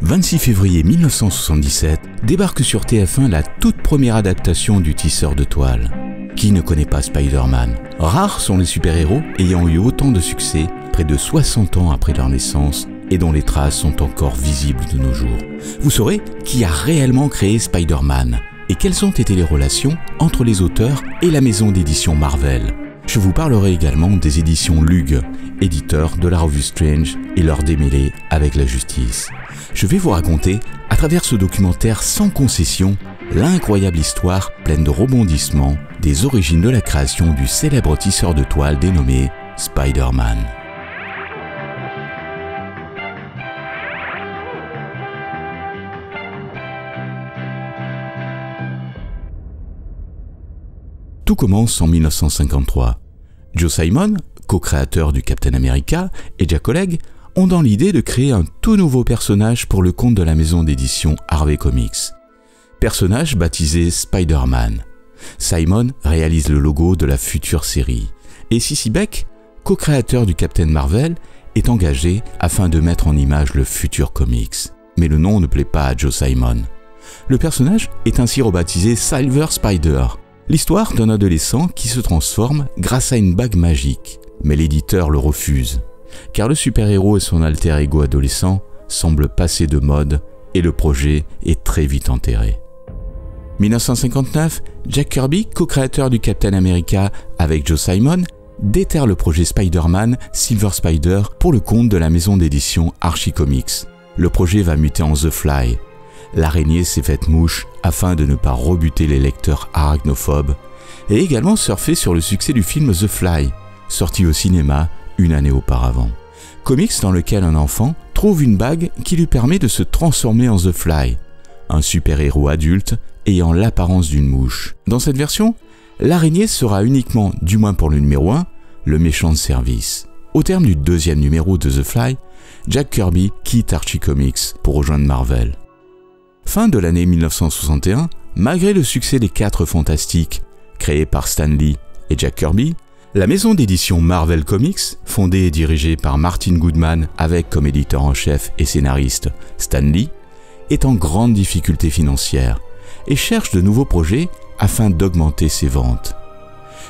26 février 1977, débarque sur TF1 la toute première adaptation du tisseur de toile. Qui ne connaît pas Spider-Man? Rares sont les super-héros ayant eu autant de succès près de 60 ans après leur naissance et dont les traces sont encore visibles de nos jours. Vous saurez qui a réellement créé Spider-Man et quelles ont été les relations entre les auteurs et la maison d'édition Marvel. Je vous parlerai également des éditions Lug, éditeurs de la revue Strange et leur démêlés avec la justice. Je vais vous raconter, à travers ce documentaire sans concession, l'incroyable histoire pleine de rebondissements des origines de la création du célèbre tisseur de toile dénommé Spider-Man. Tout commence en 1953. Joe Simon, co-créateur du Captain America, et Jack O'Leg ont dans l'idée de créer un tout nouveau personnage pour le compte de la maison d'édition Harvey Comics. Personnage baptisé Spider-Man. Simon réalise le logo de la future série. Et Cissy Beck, co-créateur du Captain Marvel, est engagé afin de mettre en image le futur comics. Mais le nom ne plaît pas à Joe Simon. Le personnage est ainsi rebaptisé Silver Spider. L'histoire d'un adolescent qui se transforme grâce à une bague magique. Mais l'éditeur le refuse, car le super-héros et son alter-ego adolescent semblent passer de mode et le projet est très vite enterré. 1959, Jack Kirby, co-créateur du Captain America avec Joe Simon, déterre le projet Spider-Man Silver Spider pour le compte de la maison d'édition Archie Comics. Le projet va muter en The Fly. L'araignée s'est faite mouche afin de ne pas rebuter les lecteurs arachnophobes et également surfer sur le succès du film The Fly, sorti au cinéma une année auparavant. Comics dans lequel un enfant trouve une bague qui lui permet de se transformer en The Fly, un super-héros adulte ayant l'apparence d'une mouche. Dans cette version, l'araignée sera uniquement, du moins pour le numéro 1, le méchant de service. Au terme du deuxième numéro de The Fly, Jack Kirby quitte Archie Comics pour rejoindre Marvel. Fin de l'année 1961, malgré le succès des 4 Fantastiques, créés par Stan Lee et Jack Kirby, la maison d'édition Marvel Comics, fondée et dirigée par Martin Goodman avec comme éditeur en chef et scénariste Stan Lee, est en grande difficulté financière et cherche de nouveaux projets afin d'augmenter ses ventes.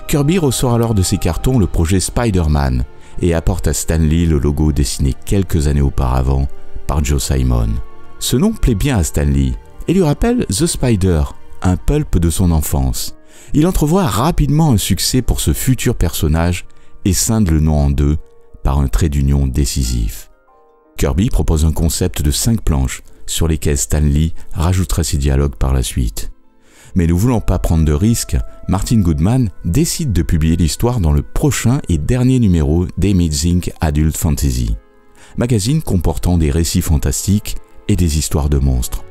Kirby ressort alors de ses cartons le projet Spider-Man et apporte à Stan Lee le logo dessiné quelques années auparavant par Joe Simon. Ce nom plaît bien à Stan Lee et lui rappelle The Spider, un pulp de son enfance. Il entrevoit rapidement un succès pour ce futur personnage et scinde le nom en deux par un trait d'union décisif. Kirby propose un concept de 5 planches sur lesquelles Stan Lee rajoutera ses dialogues par la suite. Mais ne voulant pas prendre de risques, Martin Goodman décide de publier l'histoire dans le prochain et dernier numéro d'Amazing Adult Fantasy, magazine comportant des récits fantastiques et des histoires de monstres,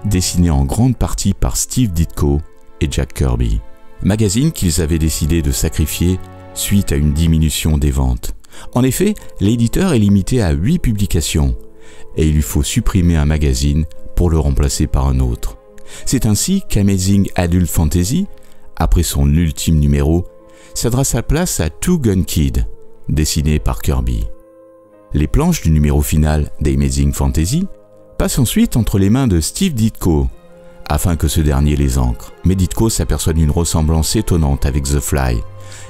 dessiné en grande partie par Steve Ditko et Jack Kirby. Magazine qu'ils avaient décidé de sacrifier suite à une diminution des ventes. En effet, l'éditeur est limité à 8 publications et il lui faut supprimer un magazine pour le remplacer par un autre. C'est ainsi qu'Amazing Adult Fantasy, après son ultime numéro, cédera sa place à Two Gun Kid, dessiné par Kirby. Les planches du numéro final d'Amazing Fantasy passe ensuite entre les mains de Steve Ditko, afin que ce dernier les ancre. Mais Ditko s'aperçoit d'une ressemblance étonnante avec The Fly,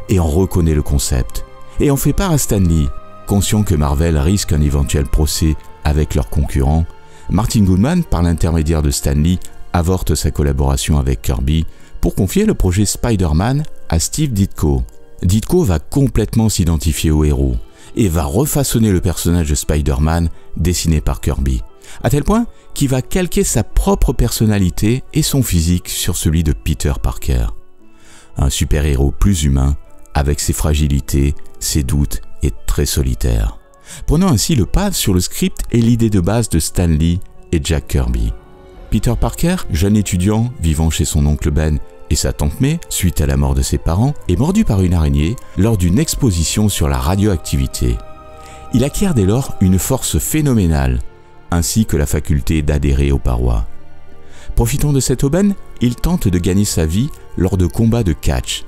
et en reconnaît le concept, et en fait part à Stan Lee. Conscient que Marvel risque un éventuel procès avec leurs concurrents, Martin Goodman, par l'intermédiaire de Stan Lee, avorte sa collaboration avec Kirby pour confier le projet Spider-Man à Steve Ditko. Ditko va complètement s'identifier au héros, et va refaçonner le personnage de Spider-Man dessiné par Kirby, à tel point qu'il va calquer sa propre personnalité et son physique sur celui de Peter Parker. Un super-héros plus humain, avec ses fragilités, ses doutes et très solitaire. Prenant ainsi le pas sur le script et l'idée de base de Stan Lee et Jack Kirby. Peter Parker, jeune étudiant vivant chez son oncle Ben et sa tante May, suite à la mort de ses parents, est mordu par une araignée lors d'une exposition sur la radioactivité. Il acquiert dès lors une force phénoménale, ainsi que la faculté d'adhérer aux parois. Profitant de cette aubaine, il tente de gagner sa vie lors de combats de catch.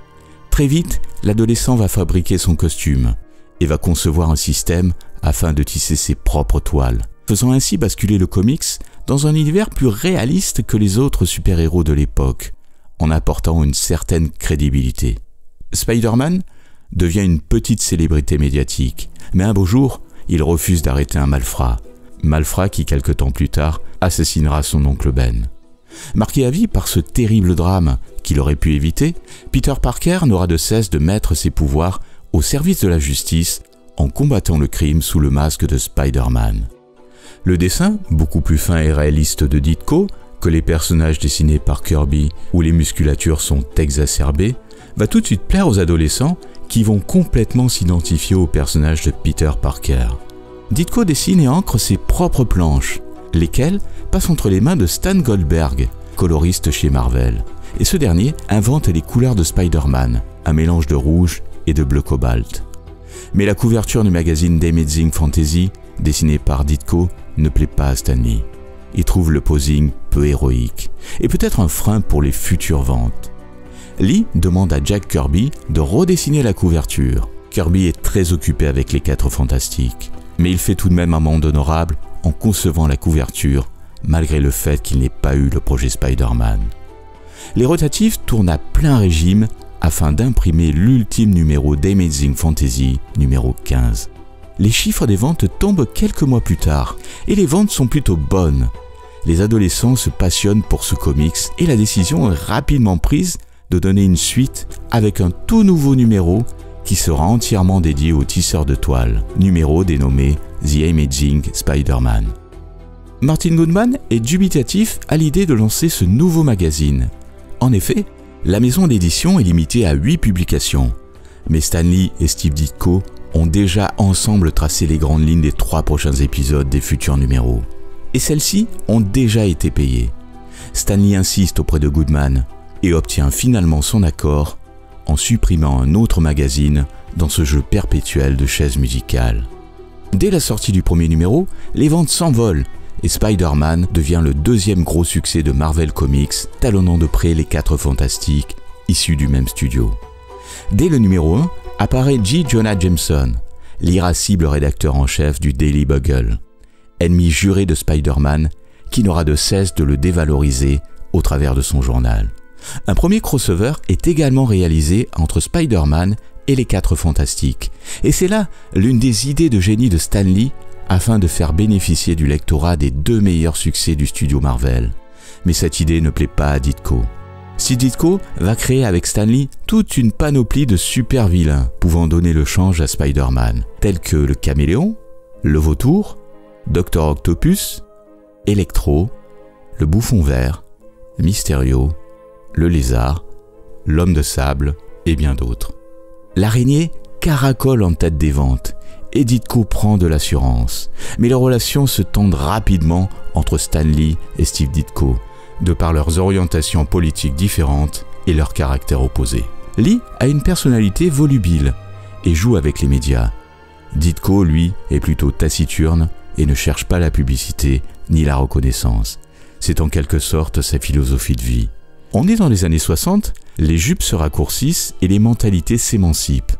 Très vite, l'adolescent va fabriquer son costume et va concevoir un système afin de tisser ses propres toiles, faisant ainsi basculer le comics dans un univers plus réaliste que les autres super-héros de l'époque, en apportant une certaine crédibilité. Spider-Man devient une petite célébrité médiatique, mais un beau jour, il refuse d'arrêter un malfrat. Malfrat qui, quelque temps plus tard, assassinera son oncle Ben. Marqué à vie par ce terrible drame qu'il aurait pu éviter, Peter Parker n'aura de cesse de mettre ses pouvoirs au service de la justice en combattant le crime sous le masque de Spider-Man. Le dessin, beaucoup plus fin et réaliste de Ditko que les personnages dessinés par Kirby où les musculatures sont exacerbées, va tout de suite plaire aux adolescents qui vont complètement s'identifier au personnage de Peter Parker. Ditko dessine et encre ses propres planches, lesquelles passent entre les mains de Stan Goldberg, coloriste chez Marvel. Et ce dernier invente les couleurs de Spider-Man, un mélange de rouge et de bleu cobalt. Mais la couverture du magazine d'Amazing Fantasy, dessinée par Ditko, ne plaît pas à Stan Lee. Il trouve le posing peu héroïque, et peut-être un frein pour les futures ventes. Lee demande à Jack Kirby de redessiner la couverture. Kirby est très occupé avec les 4 Fantastiques, mais il fait tout de même un monde honorable en concevant la couverture, malgré le fait qu'il n'ait pas eu le projet Spider-Man. Les rotatifs tournent à plein régime afin d'imprimer l'ultime numéro d'Amazing Fantasy, numéro 15. Les chiffres des ventes tombent quelques mois plus tard, et les ventes sont plutôt bonnes. Les adolescents se passionnent pour ce comics, et la décision est rapidement prise de donner une suite avec un tout nouveau numéro qui sera entièrement dédié aux tisseurs de toile, numéro dénommé The Amazing Spider-Man. Martin Goodman est dubitatif à l'idée de lancer ce nouveau magazine. En effet, la maison d'édition est limitée à 8 publications, mais Stan Lee et Steve Ditko ont déjà ensemble tracé les grandes lignes des 3 prochains épisodes des futurs numéros. Et celles-ci ont déjà été payées. Stan Lee insiste auprès de Goodman et obtient finalement son accord en supprimant un autre magazine dans ce jeu perpétuel de chaises musicales. Dès la sortie du premier numéro, les ventes s'envolent et Spider-Man devient le 2e gros succès de Marvel Comics, talonnant de près les 4 Fantastiques, issus du même studio. Dès le numéro 1, apparaît J. Jonah Jameson, l'irascible rédacteur en chef du Daily Bugle, ennemi juré de Spider-Man qui n'aura de cesse de le dévaloriser au travers de son journal. Un premier crossover est également réalisé entre Spider-Man et les 4 Fantastiques, et c'est là l'une des idées de génie de Stan Lee afin de faire bénéficier du lectorat des 2 meilleurs succès du studio Marvel. Mais cette idée ne plaît pas à Ditko. Steve Ditko va créer avec Stan Lee toute une panoplie de super vilains pouvant donner le change à Spider-Man, tels que le Caméléon, le Vautour, Dr Octopus, Electro, le Bouffon Vert, Mysterio, le Lézard, l'Homme de Sable et bien d'autres. L'araignée caracole en tête des ventes et Ditko prend de l'assurance, mais les relations se tendent rapidement entre Stan Lee et Steve Ditko, de par leurs orientations politiques différentes et leurs caractères opposés. Lee a une personnalité volubile et joue avec les médias. Ditko, lui, est plutôt taciturne et ne cherche pas la publicité ni la reconnaissance. C'est en quelque sorte sa philosophie de vie. On est dans les années 60, les jupes se raccourcissent et les mentalités s'émancipent.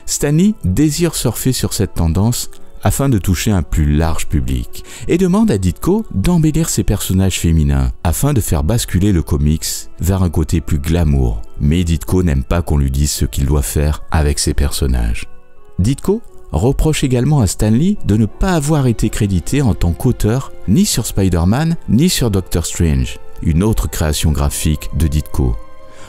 Stan Lee désire surfer sur cette tendance afin de toucher un plus large public et demande à Ditko d'embellir ses personnages féminins afin de faire basculer le comics vers un côté plus glamour. Mais Ditko n'aime pas qu'on lui dise ce qu'il doit faire avec ses personnages. Ditko reproche également à Stan Lee de ne pas avoir été crédité en tant qu'auteur ni sur Spider-Man ni sur Doctor Strange, une autre création graphique de Ditko.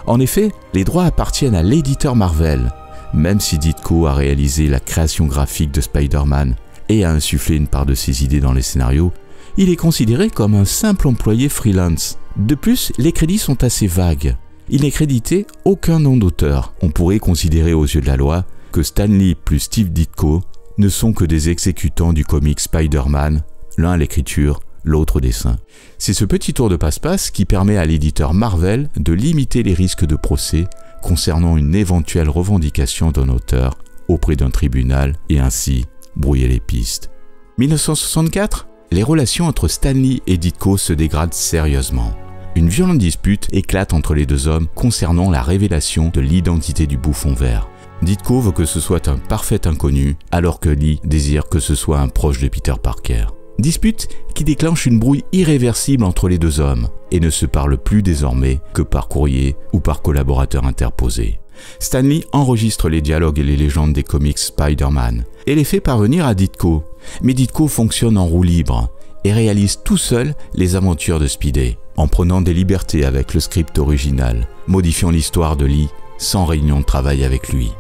En effet, les droits appartiennent à l'éditeur Marvel, même si Ditko a réalisé la création graphique de Spider-Man et a insufflé une part de ses idées dans les scénarios, il est considéré comme un simple employé freelance. De plus, les crédits sont assez vagues. Il n'est crédité aucun nom d'auteur. On pourrait considérer aux yeux de la loi que Stan Lee plus Steve Ditko ne sont que des exécutants du comic Spider-Man, l'un à l'écriture, l'autre au dessin. C'est ce petit tour de passe-passe qui permet à l'éditeur Marvel de limiter les risques de procès concernant une éventuelle revendication d'un auteur auprès d'un tribunal et ainsi brouiller les pistes. 1964, les relations entre Stan Lee et Ditko se dégradent sérieusement. Une violente dispute éclate entre les deux hommes concernant la révélation de l'identité du Bouffon Vert. Ditko veut que ce soit un parfait inconnu, alors que Lee désire que ce soit un proche de Peter Parker. Dispute qui déclenche une brouille irréversible entre les deux hommes et ne se parlent plus désormais que par courrier ou par collaborateurs interposés. Stan Lee enregistre les dialogues et les légendes des comics Spider-Man et les fait parvenir à Ditko. Mais Ditko fonctionne en roue libre et réalise tout seul les aventures de Spidey, en prenant des libertés avec le script original, modifiant l'histoire de Lee sans réunion de travail avec lui.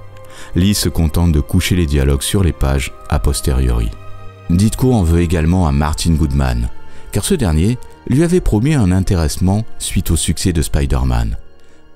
Lee se contente de coucher les dialogues sur les pages a posteriori. Ditko en veut également à Martin Goodman, car ce dernier lui avait promis un intéressement suite au succès de Spider-Man.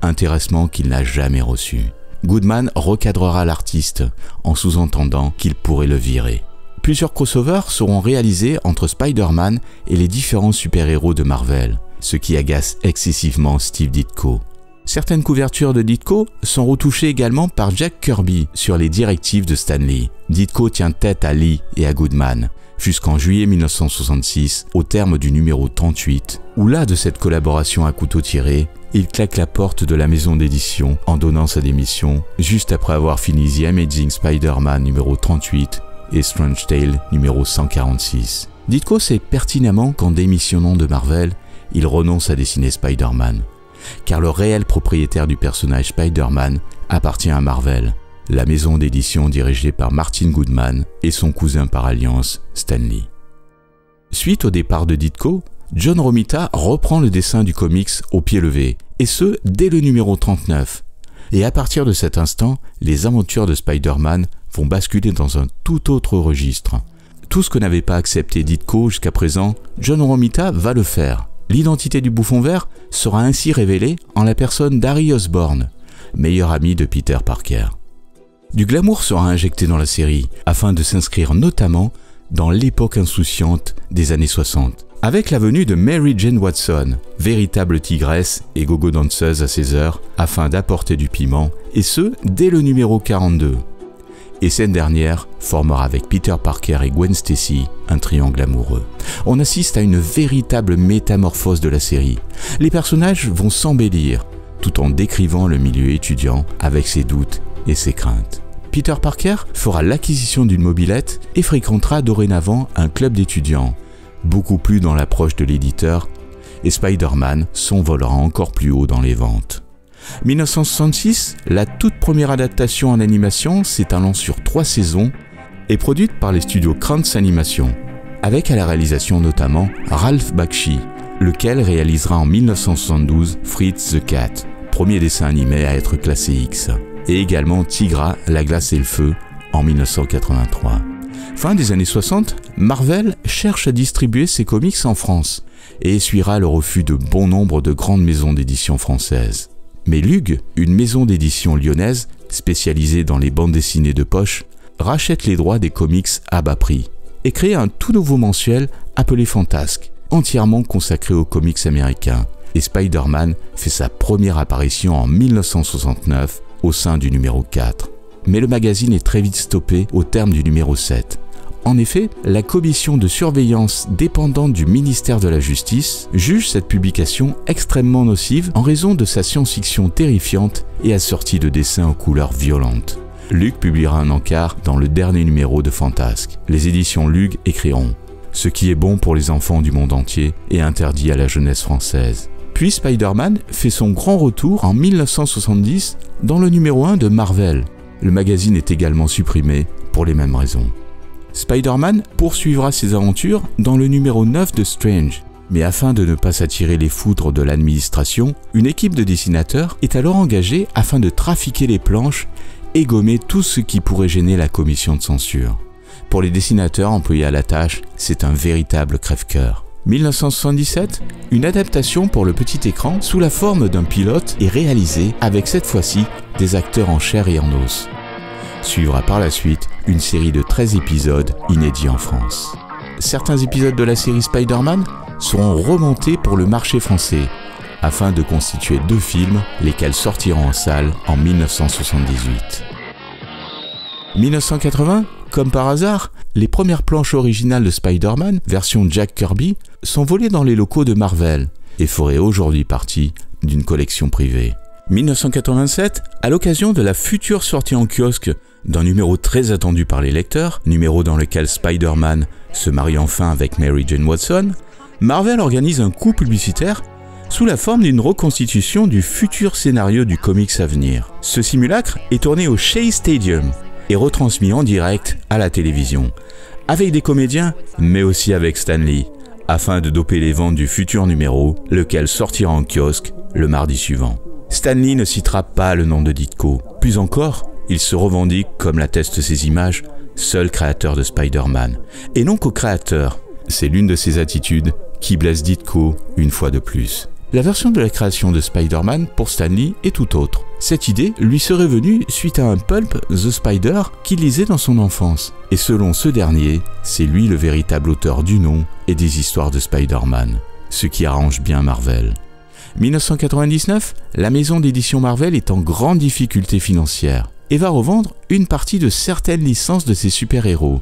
Intéressement qu'il n'a jamais reçu. Goodman recadrera l'artiste en sous-entendant qu'il pourrait le virer. Plusieurs crossovers seront réalisés entre Spider-Man et les différents super-héros de Marvel, ce qui agace excessivement Steve Ditko. Certaines couvertures de Ditko sont retouchées également par Jack Kirby sur les directives de Stan Lee. Ditko tient tête à Lee et à Goodman jusqu'en juillet 1966, au terme du numéro 38, où là de cette collaboration à couteau tiré, il claque la porte de la maison d'édition en donnant sa démission, juste après avoir fini The Amazing Spider-Man numéro 38 et Strange Tale numéro 146. Ditko sait pertinemment qu'en démissionnant de Marvel, il renonce à dessiner Spider-Man, car le réel propriétaire du personnage Spider-Man appartient à Marvel, la maison d'édition dirigée par Martin Goodman et son cousin par alliance, Stan Lee. Suite au départ de Ditko, John Romita reprend le dessin du comics au pied levé, et ce, dès le numéro 39. Et à partir de cet instant, les aventures de Spider-Man vont basculer dans un tout autre registre. Tout ce que n'avait pas accepté Ditko jusqu'à présent, John Romita va le faire. L'identité du bouffon vert sera ainsi révélée en la personne d'Harry Osborn, meilleur ami de Peter Parker. Du glamour sera injecté dans la série, afin de s'inscrire notamment dans l'époque insouciante des années 60. Avec la venue de Mary Jane Watson, véritable tigresse et gogo danseuse à ses heures, afin d'apporter du piment, et ce, dès le numéro 42. Et cette dernière formera avec Peter Parker et Gwen Stacy un triangle amoureux. On assiste à une véritable métamorphose de la série. Les personnages vont s'embellir, tout en décrivant le milieu étudiant avec ses doutes et ses craintes. Peter Parker fera l'acquisition d'une mobilette et fréquentera dorénavant un club d'étudiants, beaucoup plus dans l'approche de l'éditeur, et Spider-Man s'envolera encore plus haut dans les ventes. 1966, la toute première adaptation en animation s'étalant sur 3 saisons, est produite par les studios Krantz Animation, avec à la réalisation notamment Ralph Bakshi, lequel réalisera en 1972 Fritz the Cat, premier dessin animé à être classé X, et également Tigra, la glace et le feu en 1983. Fin des années 60, Marvel cherche à distribuer ses comics en France et essuiera le refus de bon nombre de grandes maisons d'édition françaises. Mais Lug, une maison d'édition lyonnaise spécialisée dans les bandes dessinées de poche, rachète les droits des comics à bas prix et crée un tout nouveau mensuel appelé Fantasque, entièrement consacré aux comics américains. Et Spider-Man fait sa première apparition en 1969 au sein du numéro 4. Mais le magazine est très vite stoppé au terme du numéro 7. En effet, la commission de surveillance dépendante du ministère de la Justice juge cette publication extrêmement nocive en raison de sa science-fiction terrifiante et assortie de dessins aux couleurs violentes. Lug publiera un encart dans le dernier numéro de Fantasque. Les éditions Lug écriront « Ce qui est bon pour les enfants du monde entier est interdit à la jeunesse française ». Puis Spider-Man fait son grand retour en 1970 dans le numéro 1 de Marvel. Le magazine est également supprimé pour les mêmes raisons. Spider-Man poursuivra ses aventures dans le numéro 9 de Strange. Mais afin de ne pas s'attirer les foudres de l'administration, une équipe de dessinateurs est alors engagée afin de trafiquer les planches et gommer tout ce qui pourrait gêner la commission de censure. Pour les dessinateurs employés à la tâche, c'est un véritable crève-cœur. 1977, une adaptation pour le petit écran sous la forme d'un pilote est réalisée avec cette fois-ci des acteurs en chair et en os. Suivra par la suite une série de 13 épisodes inédits en France. Certains épisodes de la série Spider-Man seront remontés pour le marché français, afin de constituer 2 films, lesquels sortiront en salle en 1978. 1980, comme par hasard, les premières planches originales de Spider-Man, version Jack Kirby, sont volées dans les locaux de Marvel et feraient aujourd'hui partie d'une collection privée. 1987, à l'occasion de la future sortie en kiosque d'un numéro très attendu par les lecteurs, numéro dans lequel Spider-Man se marie enfin avec Mary Jane Watson, Marvel organise un coup publicitaire sous la forme d'une reconstitution du futur scénario du comics à venir. Ce simulacre est tourné au Shea Stadium et retransmis en direct à la télévision, avec des comédiens, mais aussi avec Stan Lee, afin de doper les ventes du futur numéro, lequel sortira en kiosque le mardi suivant. Stan Lee ne citera pas le nom de Ditko. Plus encore, il se revendique, comme l'attestent ces images, seul créateur de Spider-Man, et non co-créateur. C'est l'une de ses attitudes qui blesse Ditko une fois de plus. La version de la création de Spider-Man pour Stan Lee est tout autre. Cette idée lui serait venue suite à un pulp, The Spider, qu'il lisait dans son enfance. Et selon ce dernier, c'est lui le véritable auteur du nom et des histoires de Spider-Man. Ce qui arrange bien Marvel. 1999, la maison d'édition Marvel est en grande difficulté financière et va revendre une partie de certaines licences de ses super-héros.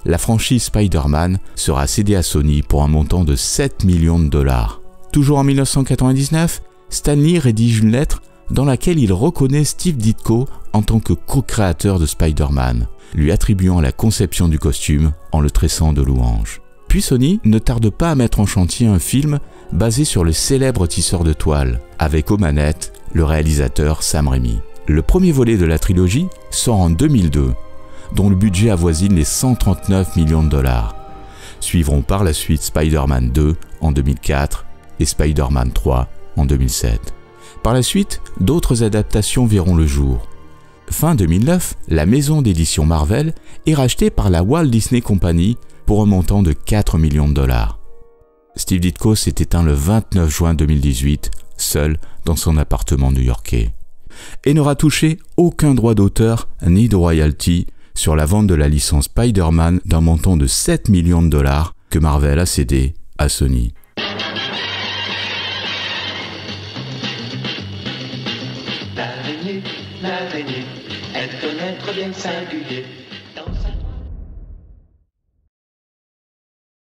La franchise Spider-Man sera cédée à Sony pour un montant de 7 millions de dollars. Toujours en 1999, Stan Lee rédige une lettre dans laquelle il reconnaît Steve Ditko en tant que co-créateur de Spider-Man, lui attribuant la conception du costume en le tressant de louanges. Puis Sony ne tarde pas à mettre en chantier un film basé sur le célèbre tisseur de toile, avec aux manettes le réalisateur Sam Raimi. Le premier volet de la trilogie sort en 2002, dont le budget avoisine les 139 millions de dollars. Suivront par la suite Spider-Man 2 en 2004 et Spider-Man 3 en 2007. Par la suite, d'autres adaptations verront le jour. Fin 2009, la maison d'édition Marvel est rachetée par la Walt Disney Company pour un montant de 4 millions de dollars. Steve Ditko s'est éteint le 29 juin 2018, seul dans son appartement new-yorkais, et n'aura touché aucun droit d'auteur ni de royalty sur la vente de la licence Spider-Man d'un montant de 7 millions de dollars que Marvel a cédé à Sony. L'araignée, elle connaît trop bien le singulier. Dans sa